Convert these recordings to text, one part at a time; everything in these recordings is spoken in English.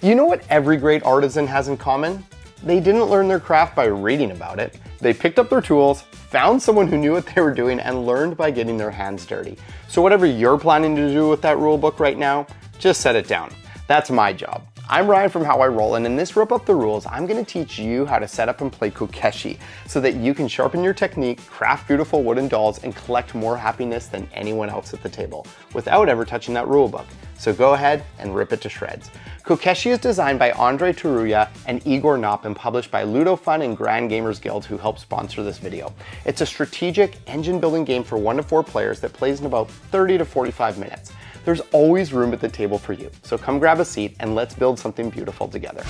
You know what every great artisan has in common? They didn't learn their craft by reading about it. They picked up their tools, found someone who knew what they were doing, and learned by getting their hands dirty. So whatever you're planning to do with that rulebook right now, just set it down. That's my job. I'm Ryan from How I Roll, and in this Rip Up the Rules, I'm going to teach you how to set up and play Kokeshi so that you can sharpen your technique, craft beautiful wooden dolls, and collect more happiness than anyone else at the table without ever touching that rulebook. So go ahead and rip it to shreds. Kokeshi is designed by André, Teruya, and Igor Knop and published by Ludofun and Grand Gamers Guild, who helped sponsor this video. It's a strategic, engine-building game for 1 to 4 players that plays in about 30 to 45 minutes. There's always room at the table for you, so come grab a seat and let's build something beautiful together.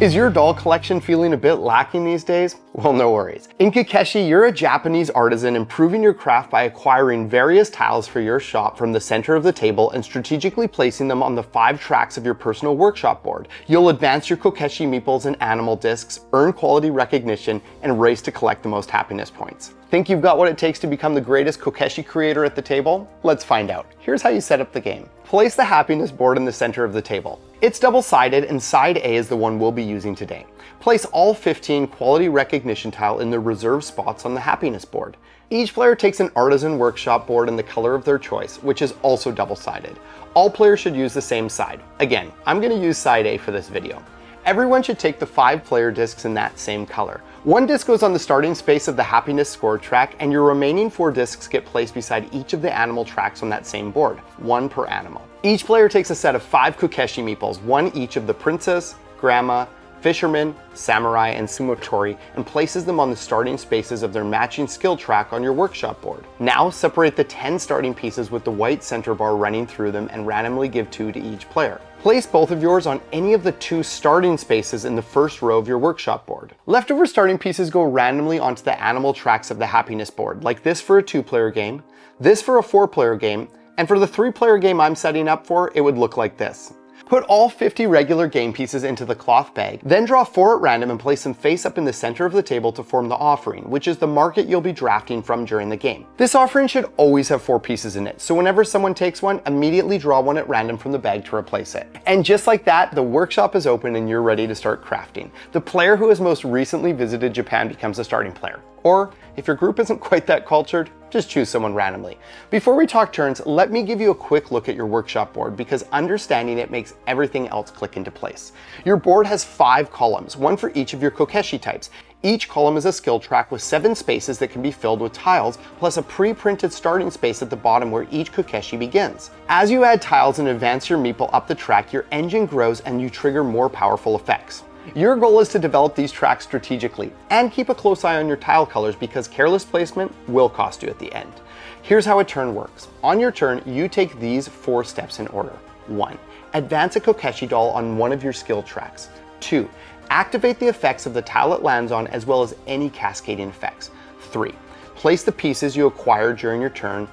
Is your doll collection feeling a bit lacking these days? Well, no worries. In Kokeshi, you're a Japanese artisan improving your craft by acquiring various tiles for your shop from the center of the table and strategically placing them on the 5 tracks of your personal workshop board. You'll advance your Kokeshi meeples and animal discs, earn quality recognition, and race to collect the most happiness points. Think you've got what it takes to become the greatest Kokeshi creator at the table? Let's find out. Here's how you set up the game. Place the happiness board in the center of the table. It's double-sided and side A is the one we'll be using today. Place all 15 quality recognition tile in the reserved spots on the happiness board. Each player takes an artisan workshop board in the color of their choice, which is also double-sided. All players should use the same side. Again, I'm going to use side A for this video. Everyone should take the 5 player discs in that same color. 1 disc goes on the starting space of the happiness score track, and your remaining 4 discs get placed beside each of the animal tracks on that same board, 1 per animal. Each player takes a set of 5 Kokeshi meeples, 1 each of the princess, grandma, fisherman, samurai, and sumotori, and places them on the starting spaces of their matching skill track on your workshop board. Now separate the 10 starting pieces with the white center bar running through them and randomly give 2 to each player. Place both of yours on any of the 2 starting spaces in the first row of your workshop board. Leftover starting pieces go randomly onto the animal tracks of the happiness board, like this for a 2-player game, this for a 4-player game, and for the 3-player game I'm setting up for, it would look like this. Put all 50 regular game pieces into the cloth bag, then draw 4 at random and place them face up in the center of the table to form the offering, which is the market you'll be drafting from during the game. This offering should always have 4 pieces in it, so whenever someone takes one, immediately draw 1 at random from the bag to replace it. And just like that, the workshop is open and you're ready to start crafting. The player who has most recently visited Japan becomes a starting player. Or, if your group isn't quite that cultured, just choose someone randomly. Before we talk turns, let me give you a quick look at your workshop board because understanding it makes everything else click into place. Your board has 5 columns, 1 for each of your Kokeshi types. Each column is a skill track with 7 spaces that can be filled with tiles, plus a pre-printed starting space at the bottom where each Kokeshi begins. As you add tiles and advance your meeple up the track, your engine grows and you trigger more powerful effects. Your goal is to develop these tracks strategically and keep a close eye on your tile colors because careless placement will cost you at the end. Here's how a turn works. On your turn, you take these 4 steps in order. 1. Advance a Kokeshi doll on one of your skill tracks. 2. Activate the effects of the tile it lands on as well as any cascading effects. 3. Place the pieces you acquired during your turn.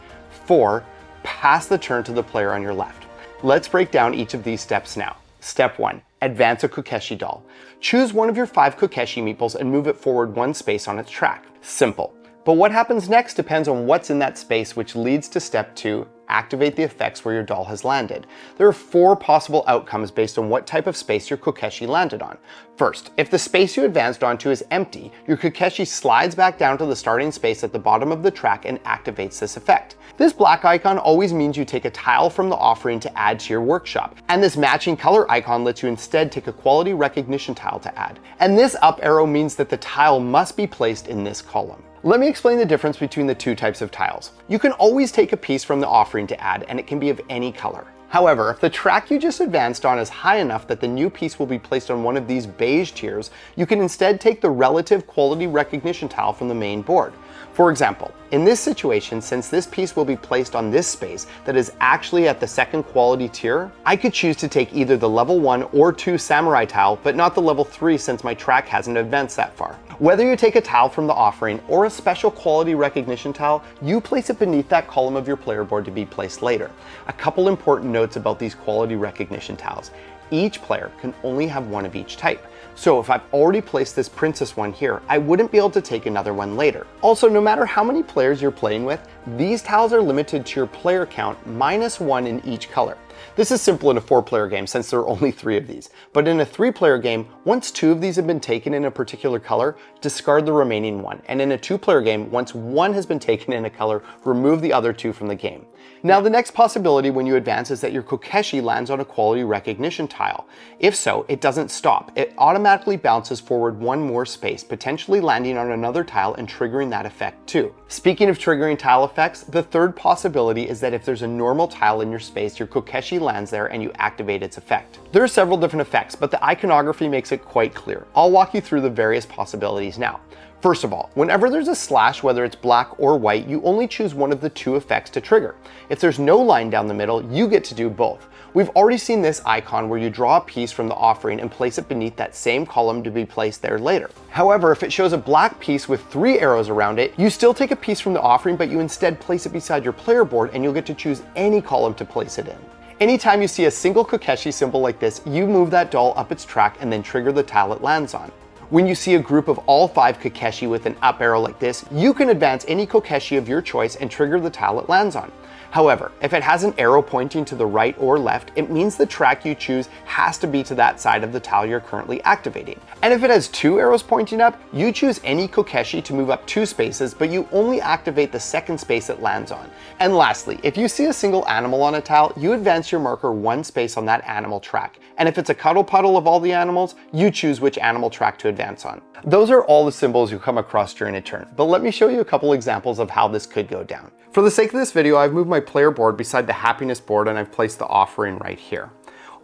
4. Pass the turn to the player on your left. Let's break down each of these steps now. Step 1. Advance a Kokeshi doll. Choose one of your 5 Kokeshi meeples and move it forward 1 space on its track. Simple. But what happens next depends on what's in that space, which leads to step 2, activate the effects where your doll has landed. There are 4 possible outcomes based on what type of space your Kokeshi landed on. First, if the space you advanced onto is empty, your Kokeshi slides back down to the starting space at the bottom of the track and activates this effect. This black icon always means you take a tile from the offering to add to your workshop, and this matching color icon lets you instead take a quality recognition tile to add. And this up arrow means that the tile must be placed in this column. Let me explain the difference between the 2 types of tiles. You can always take a piece from the offering to add, and it can be of any color. However, if the track you just advanced on is high enough that the new piece will be placed on one of these beige tiers, you can instead take the relative quality recognition tile from the main board. For example, in this situation, since this piece will be placed on this space that is actually at the 2nd quality tier, I could choose to take either the level 1 or 2 samurai tile, but not the level 3 since my track hasn't advanced that far. Whether you take a tile from the offering or a special quality recognition tile, you place it beneath that column of your player board to be placed later. A couple important notes about these quality recognition tiles. each player can only have one of each type. So if I've already placed this princess one here, I wouldn't be able to take another one later. Also, no matter how many players you're playing with, these tiles are limited to your player count -1 in each color. This is simple in a 4-player game since there are only 3 of these, but in a 3-player game, once 2 of these have been taken in a particular color, discard the remaining 1, and in a 2-player game, once 1 has been taken in a color, remove the other 2 from the game. Now the next possibility when you advance is that your Kokeshi lands on a quality recognition tile. If so, it doesn't stop. It automatically bounces forward 1 more space, potentially landing on another tile and triggering that effect too. Speaking of triggering tile effects, the third possibility is that if there's a normal tile in your space, your Kokeshi lands there and you activate its effect. There are several different effects, but the iconography makes it quite clear. I'll walk you through the various possibilities now. First of all, whenever there's a slash, whether it's black or white, you only choose one of the 2 effects to trigger. If there's no line down the middle, you get to do both. We've already seen this icon where you draw a piece from the offering and place it beneath that same column to be placed there later. However, if it shows a black piece with 3 arrows around it, you still take a piece from the offering, but you instead place it beside your player board and you'll get to choose any column to place it in. Anytime you see a single Kokeshi symbol like this, you move that doll up its track and then trigger the tile it lands on. When you see a group of all 5 Kokeshi with an up arrow like this, you can advance any Kokeshi of your choice and trigger the tile it lands on. However, if it has an arrow pointing to the right or left, it means the track you choose has to be to that side of the tile you're currently activating. And if it has 2 arrows pointing up, you choose any Kokeshi to move up 2 spaces, but you only activate the second space it lands on. And lastly, if you see a single animal on a tile, you advance your marker 1 space on that animal track. And if it's a cuddle puddle of all the animals, you choose which animal track to advance on. Those are all the symbols you come across during a turn, but let me show you a couple examples of how this could go down. For the sake of this video, I've moved my player board beside the happiness board and I've placed the offering right here.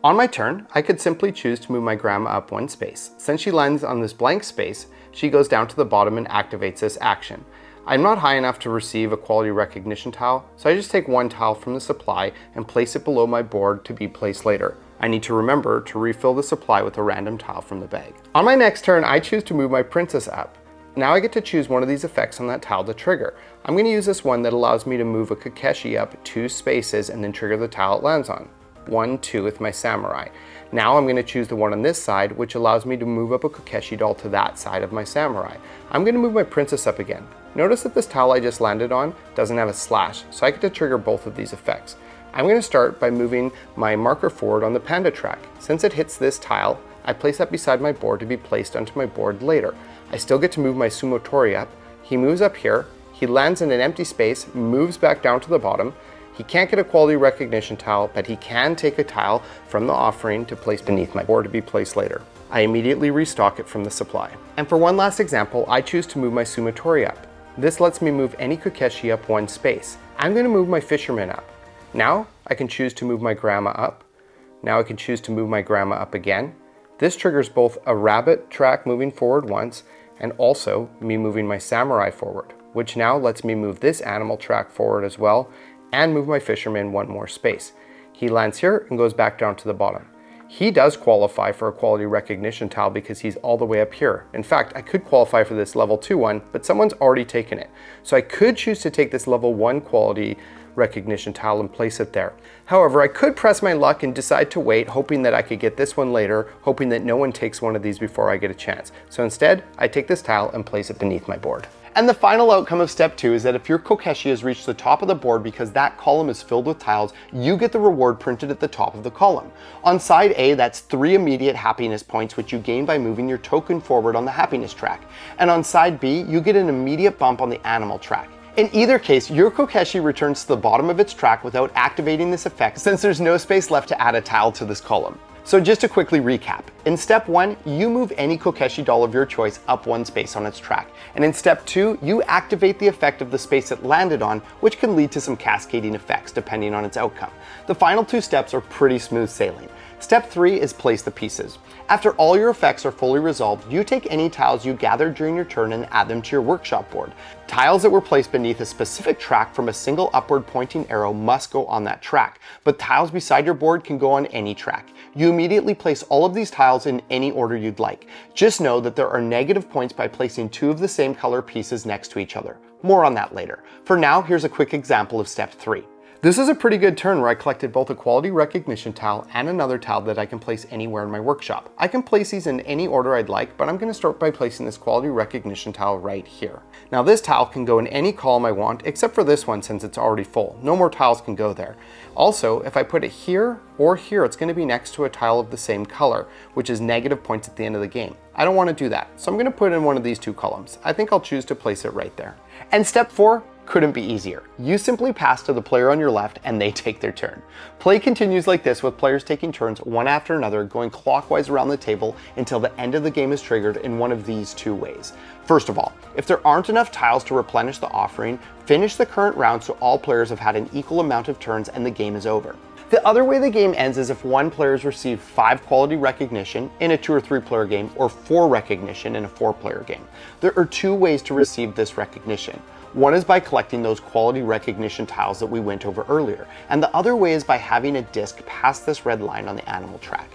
On my turn, I could simply choose to move my grandma up 1 space. Since she lands on this blank space, she goes down to the bottom and activates this action. I'm not high enough to receive a quality recognition tile, so I just take 1 tile from the supply and place it below my board to be placed later. I need to remember to refill the supply with a random tile from the bag. On my next turn, I choose to move my princess up. Now I get to choose one of these effects on that tile to trigger. I'm going to use this one that allows me to move a Kokeshi up 2 spaces and then trigger the tile it lands on. 1, 2 with my samurai. Now I'm going to choose the one on this side, which allows me to move up a Kokeshi doll to that side of my samurai. I'm going to move my princess up again. Notice that this tile I just landed on doesn't have a slash, so I get to trigger both of these effects. I'm going to start by moving my marker forward on the panda track. Since it hits this tile, I place that beside my board to be placed onto my board later. I still get to move my Sumotori up. He moves up here, he lands in an empty space, moves back down to the bottom. He can't get a quality recognition tile, but he can take a tile from the offering to place beneath my board to be placed later. I immediately restock it from the supply. And for one last example, I choose to move my Sumotori up. This lets me move any Kokeshi up 1 space. I'm going to move my fisherman up. Now I can choose to move my grandma up. Now I can choose to move my grandma up again. This triggers both a rabbit track moving forward once and also me moving my samurai forward, which now lets me move this animal track forward as well and move my fisherman 1 more space. He lands here and goes back down to the bottom. He does qualify for a quality recognition tile because he's all the way up here. In fact, I could qualify for this level 2 one, but someone's already taken it. So I could choose to take this level 1 quality recognition tile and place it there. However, I could press my luck and decide to wait, hoping that I could get this one later, hoping that no one takes one of these before I get a chance. So instead, I take this tile and place it beneath my board. And the final outcome of step 2 is that if your Kokeshi has reached the top of the board because that column is filled with tiles, you get the reward printed at the top of the column. On side A, that's 3 immediate happiness points, which you gain by moving your token forward on the happiness track. And on side B, you get an immediate bump on the animal track. In either case, your Kokeshi returns to the bottom of its track without activating this effect since there's no space left to add a tile to this column. So just to quickly recap, in step 1, you move any Kokeshi doll of your choice up 1 space on its track. And in step 2, you activate the effect of the space it landed on, which can lead to some cascading effects depending on its outcome. The final 2 steps are pretty smooth sailing. Step 3 is place the pieces. After all your effects are fully resolved, you take any tiles you gathered during your turn and add them to your workshop board. Tiles that were placed beneath a specific track from a single upward pointing arrow must go on that track, but tiles beside your board can go on any track. You immediately place all of these tiles in any order you'd like. Just know that there are negative points by placing 2 of the same color pieces next to each other. More on that later. For now, here's a quick example of step 3. This is a pretty good turn where I collected both a quality recognition tile and another tile that I can place anywhere in my workshop. I can place these in any order I'd like, but I'm going to start by placing this quality recognition tile right here. Now this tile can go in any column I want, except for this one since it's already full. No more tiles can go there. Also, if I put it here or here, it's going to be next to a tile of the same color, which is negative points at the end of the game. I don't want to do that, so I'm going to put it in one of these two columns. I think I'll choose to place it right there. And step 4 couldn't be easier. You simply pass to the player on your left and they take their turn. Play continues like this, with players taking turns one after another, going clockwise around the table until the end of the game is triggered in one of these two ways. First of all, if there aren't enough tiles to replenish the offering, finish the current round so all players have had an equal amount of turns and the game is over. The other way the game ends is if one player has received 5 quality recognition in a 2 or 3 player game, or 4 recognition in a 4 player game. There are 2 ways to receive this recognition. One is by collecting those quality recognition tiles that we went over earlier, and the other way is by having a disc pass this red line on the animal track.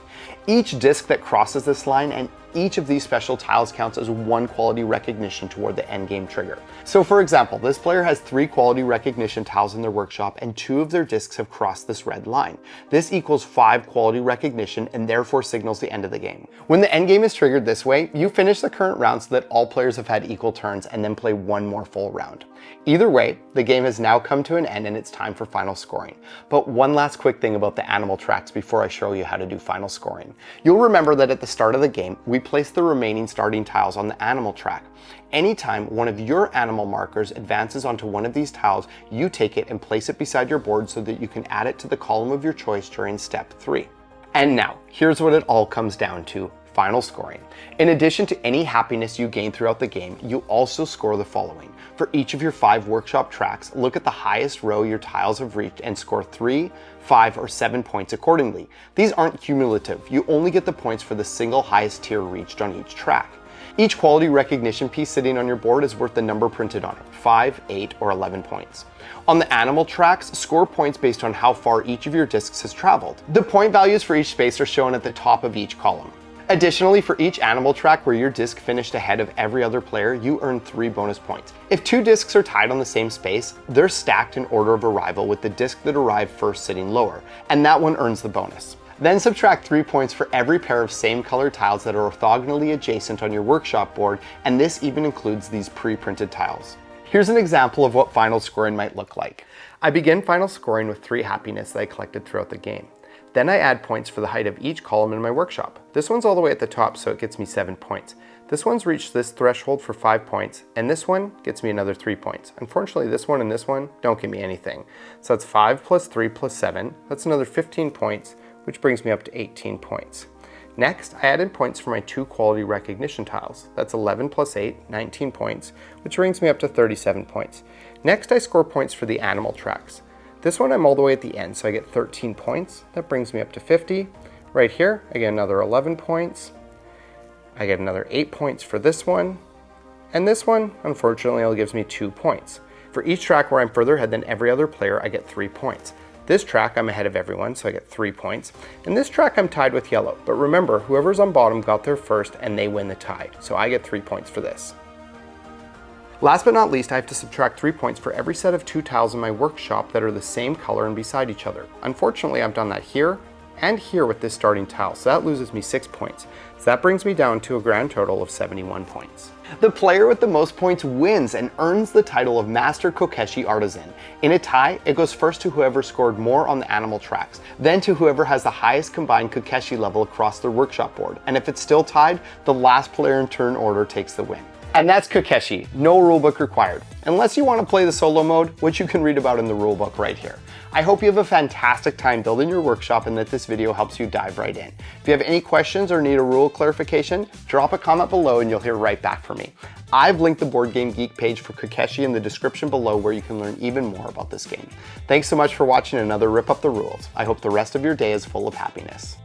Each disc that crosses this line and each of these special tiles counts as 1 quality recognition toward the end game trigger. So for example, this player has 3 quality recognition tiles in their workshop and 2 of their discs have crossed this red line. This equals 5 quality recognition and therefore signals the end of the game. When the end game is triggered this way, you finish the current round so that all players have had equal turns and then play 1 more full round. Either way, the game has now come to an end and it's time for final scoring. But one last quick thing about the animal tracks before I show you how to do final scoring. You'll remember that at the start of the game, we place the remaining starting tiles on the animal track. Anytime one of your animal markers advances onto one of these tiles, you take it and place it beside your board so that you can add it to the column of your choice during step 3. And now, here's what it all comes down to. Final scoring. In addition to any happiness you gain throughout the game, you also score the following. For each of your 5 workshop tracks, look at the highest row your tiles have reached and score 3, 5, or 7 points accordingly. These aren't cumulative. You only get the points for the single highest tier reached on each track. Each quality recognition piece sitting on your board is worth the number printed on it, 5, 8, or 11 points. On the animal tracks, score points based on how far each of your discs has traveled. The point values for each space are shown at the top of each column. Additionally, for each animal track where your disc finished ahead of every other player, you earn 3 bonus points. If 2 discs are tied on the same space, they're stacked in order of arrival with the disc that arrived first sitting lower, and that one earns the bonus. Then subtract 3 points for every pair of same color tiles that are orthogonally adjacent on your workshop board, and this even includes these pre-printed tiles. Here's an example of what final scoring might look like. I begin final scoring with 3 happiness that I collected throughout the game. Then I add points for the height of each column in my workshop. This one's all the way at the top, so it gets me 7 points. This one's reached this threshold for 5 points, and this one gets me another 3 points. Unfortunately, this one and this one don't give me anything. So that's 5 plus 3 plus 7. That's another 15 points, which brings me up to 18 points. Next, I added points for my 2 quality recognition tiles. That's 11 plus 8, 19 points, which brings me up to 37 points. Next, I score points for the animal tracks. This one I'm all the way at the end, so I get 13 points. That brings me up to 50. Right here, I get another 11 points. I get another 8 points for this one. And this one, unfortunately, only gives me 2 points. For each track where I'm further ahead than every other player, I get 3 points. This track, I'm ahead of everyone, so I get 3 points. And this track, I'm tied with yellow. But remember, whoever's on bottom got there first, and they win the tie. So I get 3 points for this. Last but not least, I have to subtract 3 points for every set of 2 tiles in my workshop that are the same color and beside each other. Unfortunately, I've done that here and here with this starting tile, so that loses me 6 points. So that brings me down to a grand total of 71 points. The player with the most points wins and earns the title of Master Kokeshi Artisan. In a tie, it goes first to whoever scored more on the animal tracks, then to whoever has the highest combined Kokeshi level across their workshop board, and if it's still tied, the last player in turn order takes the win. And that's Kokeshi, no rulebook required, unless you want to play the solo mode, which you can read about in the rulebook right here. I hope you have a fantastic time building your workshop and that this video helps you dive right in. If you have any questions or need a rule clarification, drop a comment below and you'll hear right back from me. I've linked the Board Game Geek page for Kokeshi in the description below where you can learn even more about this game. Thanks so much for watching another Rip Up the Rules. I hope the rest of your day is full of happiness.